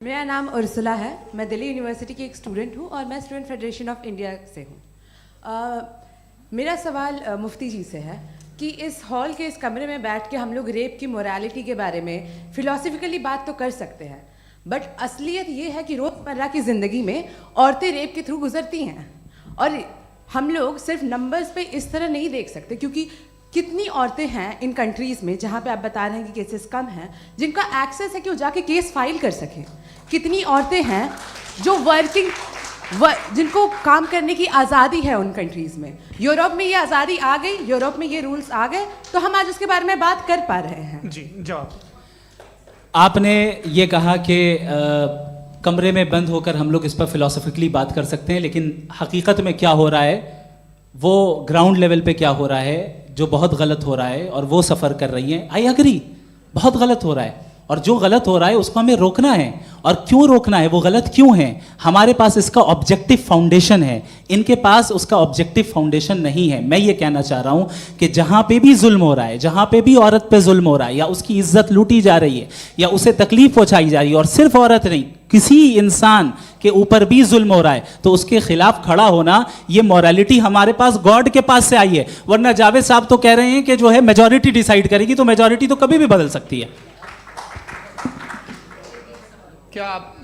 मेरा नाम उर्सुला है। मैं दिल्ली यूनिवर्सिटी की एक स्टूडेंट हूँ और मैं स्टूडेंट फेडरेशन ऑफ इंडिया से हूँ। मेरा सवाल मुफ्ती जी से है कि इस हॉल के इस कमरे में बैठ के हम लोग रेप की मोरालिटी के बारे में फिलोसफिकली बात तो कर सकते हैं, बट असलियत ये है कि रोज़मर्रा की ज़िंदगी में औरतें रेप के थ्रू गुजरती हैं और हम लोग सिर्फ नंबर्स पे इस तरह नहीं देख सकते, क्योंकि कितनी औरतें हैं इन कंट्रीज़ में जहाँ पे आप बता रहे हैं कि केसेस कम हैं, जिनका एक्सेस है कि वो जाके केस फाइल कर सकें। कितनी औरतें हैं जो जिनको काम करने की आज़ादी है उन कंट्रीज़ में। यूरोप में ये आज़ादी आ गई, यूरोप में ये रूल्स आ गए, तो हम आज उसके बारे में बात कर पा रहे हैं। जी जवाब। आपने ये कहा कि कमरे में बंद होकर हम लोग इस पर फिलोसफिकली बात कर सकते हैं, लेकिन हकीकत में क्या हो रहा है, वो ग्राउंड लेवल पे क्या हो रहा है जो बहुत गलत हो रहा है, और वो सफ़र कर रही हैं। आई एग्री, बहुत गलत हो रहा है, और जो गलत हो रहा है उसको हमें रोकना है। और क्यों रोकना है, वो गलत क्यों है? हमारे पास इसका ऑब्जेक्टिव फाउंडेशन है, इनके पास उसका ऑब्जेक्टिव फाउंडेशन नहीं है। मैं ये कहना चाह रहा हूँ कि जहाँ पे भी जुल्म हो रहा है, जहाँ पे भी औरत पे जुल्म हो रहा है, या उसकी इज्जत लूटी जा रही है, या उसे तकलीफ पहुँचाई जा रही है, और सिर्फ औरत नहीं, किसी इंसान के ऊपर भी जुल्म हो रहा है, तो उसके खिलाफ खड़ा होना, ये मॉरलिटी हमारे पास गॉड के पास से आई है। वरना जावेद साहब तो कह रहे हैं कि जो है मेजॉरिटी डिसाइड करेगी, तो मेजॉरिटी तो कभी भी बदल सकती है। क्या आप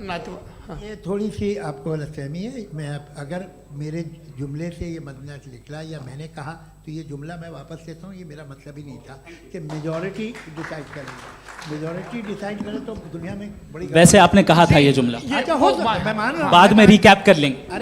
हाँ। ये थोड़ी सी आपको गलतफहमी है। मैं अगर मेरे जुमले से ये मदना निकला या मैंने कहा, तो ये जुमला मैं वापस लेता हूँ। ये मेरा मतलब ही नहीं था कि मेजॉरिटी डिसाइड करेंगे। मेजॉरिटी डिसाइड करे तो दुनिया में बड़ी, वैसे आपने कहा था ये जुमला, अच्छा हो, मैं मान रहा हूँ, बाद में रिकैप कर लेंगे।